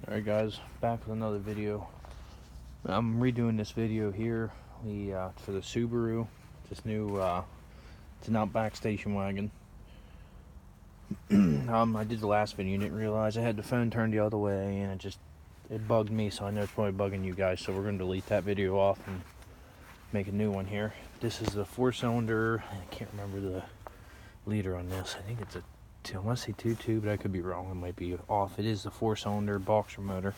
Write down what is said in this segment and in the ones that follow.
Alright guys, back with another video. I'm redoing this video here for the Subaru. This new, it's an Outback station wagon. I did the last video and didn't realize I had the phone turned the other way, and it bugged me, so I know it's probably bugging you guys, so we're going to delete that video off and make a new one here. This is a 4-cylinder, I can't remember the liter on this. I think it's I want to say 2.2, but I could be wrong. It might be off. It is the 4-cylinder boxer motor.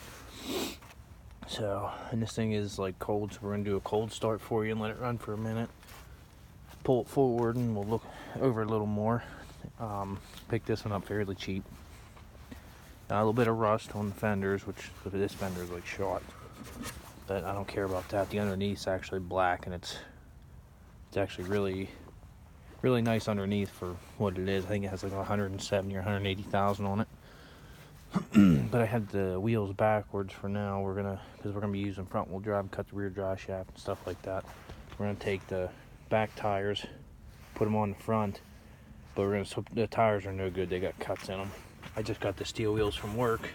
So, and this thing is like cold, so we're going to do a cold start for you and let it run for a minute. Pull it forward and we'll look over a little more. Picked this one up fairly cheap. A little bit of rust on the fenders, which this fender is like shot. But I don't care about that. The underneath's actually black, and it's actually really nice underneath for what it is. I think it has like 170 or 180,000 on it. But I had the wheels backwards for now. Because we're gonna be using front wheel drive, cut the rear drive shaft and stuff like that. We're gonna take the back tires, put them on the front, but the tires are no good. They got cuts in them. I just got the steel wheels from work,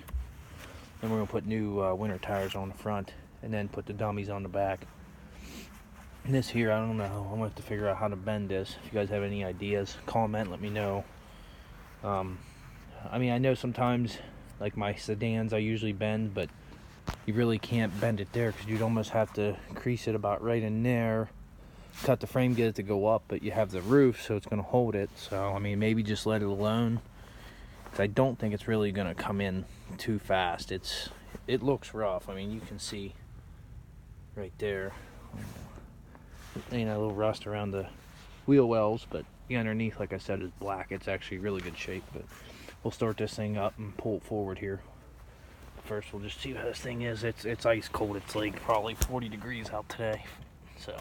and we're gonna put new winter tires on the front, and then put the dummies on the back. And this here, I don't know. I'm gonna have to figure out how to bend this. If you guys have any ideas, comment, let me know. I mean, I know sometimes, like my sedans, I usually bend, but you really can't bend it there because you'd almost have to crease it about right in there, cut the frame, get it to go up, but you have the roof, so it's gonna hold it. So, I mean, maybe just let it alone. Because I don't think it's really gonna come in too fast. It looks rough. I mean, you can see right there. A little rust around the wheel wells, but the underneath, like I said, is black. It's actually really good shape. But we'll start this thing up and pull it forward here. First, we'll just see how this thing is. It's ice cold. It's like probably 40 degrees out today. So.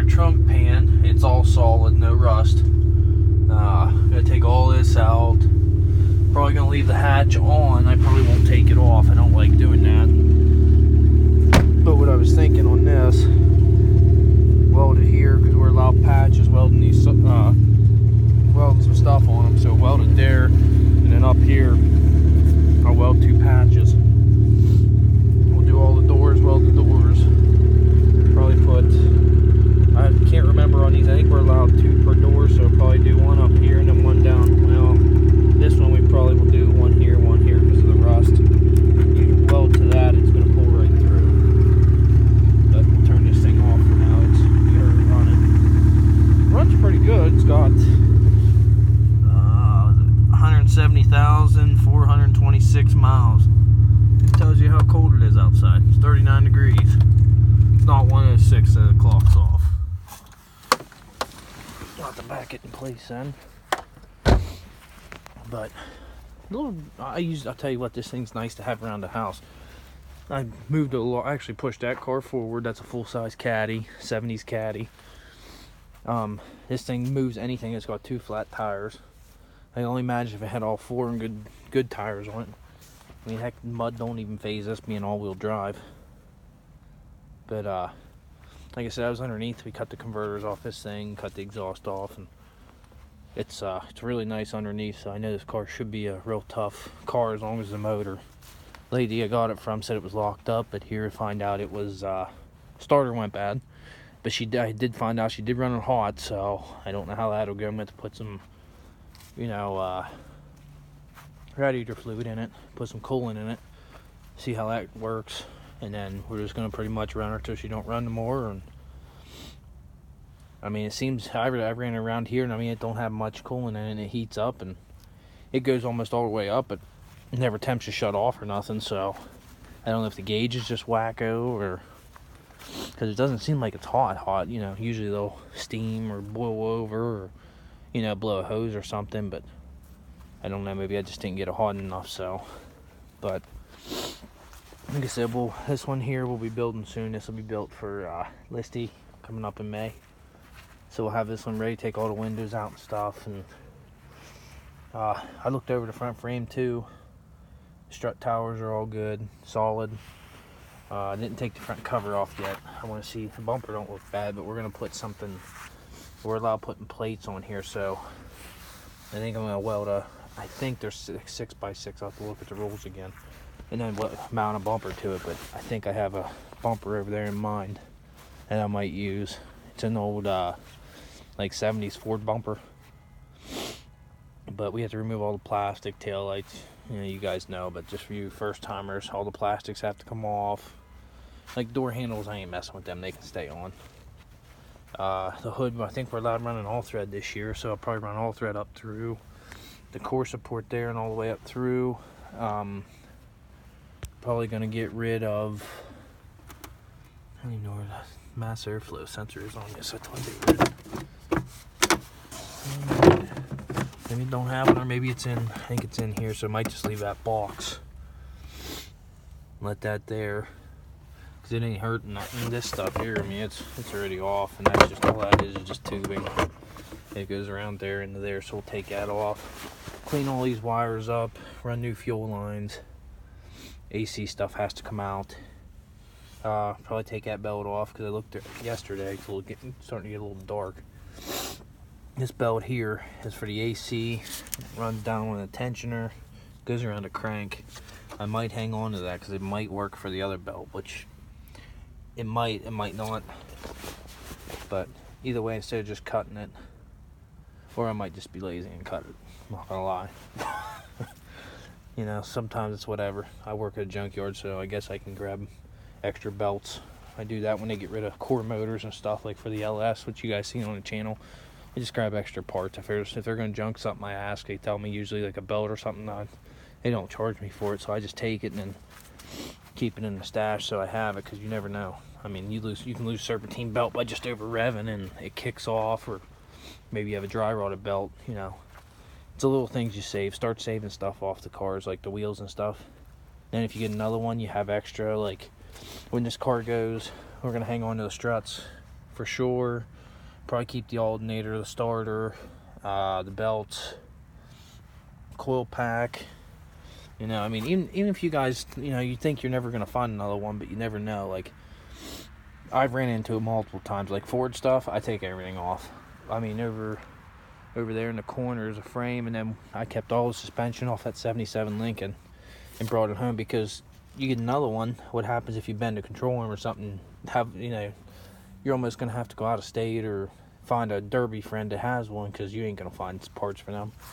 Trunk pan, it's all solid, no rust. Gonna take all this out. Probably gonna leave the hatch on. I probably won't take it off. I don't like doing that. But what I was thinking on this, welded here because we're allowed patches, welding these, welding some stuff on them. So welded there, and then up here, I'll weld 2 patches. We'll do all the doors, weld the doors. Probably put. I can't remember on these. I think we're allowed 2 per door, so I'll probably do 1 up here and then 1 down. Well, this one we probably will do 1 here because of the rust. You weld to that, it's going to pull right through. But we'll turn this thing off for now. It's running. Runs pretty good. It's got 170,426 miles. It tells you how cold it is outside. It's 39 degrees. It's not 106 that the clock's off. I'll have to back it in place then. But I'll tell you what, this thing's nice to have around the house. I moved a lot. I actually pushed that car forward. That's a full-size caddy, 70s caddy. This thing moves anything. It's got 2 flat tires. I can only imagine if it had all 4 and good tires on it. I mean, heck, mud don't even phase us being all-wheel drive. But like I said, I was underneath. We cut the converters off this thing, cut the exhaust off, and it's really nice underneath, so I know this car should be a real tough car as long as the motor. Lady I got it from said it was locked up, but here to find out it was starter went bad. But I did find out she did run it hot, so I don't know how that'll go. I'm going to put some, radiator fluid in it, put some coolant in it, see how that works, and then we're just going to pretty much run her till she don't run no more. And I mean, it seems I ran around here, and I mean, it don't have much coolant in it, and it heats up, and it goes almost all the way up, but it never attempts to shut off or nothing. So I don't know if the gauge is just wacko, or because it doesn't seem like it's hot. Usually they'll steam or boil over, or blow a hose or something, but I don't know, maybe I just didn't get it hot enough. So, but like I said, this one here we'll be building soon. This will be built for Listy coming up in May, so we'll have this one ready, take all the windows out and stuff. And I looked over the front frame too. Strut towers are all good, solid. I didn't take the front cover off yet. I want to see, the bumper don't look bad, but we're going to put something, we're allowed putting plates on here, so I think I'm going to weld I think there's 6x6, I'll have to look at the rules again, and then mount a bumper to it. But I think I have a bumper over there in mind that I might use. It's an old like 70s Ford bumper, but we have to remove all the plastic tail lights. You guys know, but just for you first timers, all the plastics have to come off. Like door handles, I ain't messing with them, they can stay on. The hood, I think we're allowed to run an all thread this year, so I'll probably run all thread up through the core support there and all the way up through. Probably gonna get rid of, I don't even know where the mass airflow sensor is on this. I thought they were. Maybe it don't have it, or maybe it's in, I think it's in here, so I might just leave that box. Let that there, because it ain't hurting nothing. This stuff here, I mean, it's already off, and that's just, all that is just tubing. It goes around there into there, so we'll take that off. Clean all these wires up, run new fuel lines. AC stuff has to come out. Probably take that belt off, because I looked at it yesterday, it's starting to get a little dark. This belt here is for the AC. It runs down with a tensioner, goes around a crank. I might hang on to that because it might work for the other belt, which it might not. But either way, instead of just cutting it, or I might just be lazy and cut it. I'm not gonna lie. Sometimes it's whatever. I work at a junkyard, so I guess I can grab extra belts. I do that when they get rid of core motors and stuff, like for the LS, which you guys seen on the channel. I just grab extra parts. If they're going to junk something, I ask. They tell me usually like a belt or something. They don't charge me for it, so I just take it and then keep it in the stash so I have it, because you never know. I mean, you can lose serpentine belt by just over revving and it kicks off, or maybe you have a dry rotted belt. It's the little things you save. Start saving stuff off the cars, like the wheels and stuff. Then if you get another one, you have extra. Like when this car goes, we're going to hang on to the struts for sure. Probably keep the alternator, the starter, the belts, coil pack. I mean, even if you guys, you think you're never gonna find another one, but you never know. Like, I've ran into it multiple times. Like Ford stuff, I take everything off. I mean, over there in the corner is a frame, and then I kept all the suspension off that 77 Lincoln and brought it home, because you get another one. What happens if you bend the control arm or something? You're almost going to have to go out of state or find a derby friend that has one, because you ain't going to find parts for them.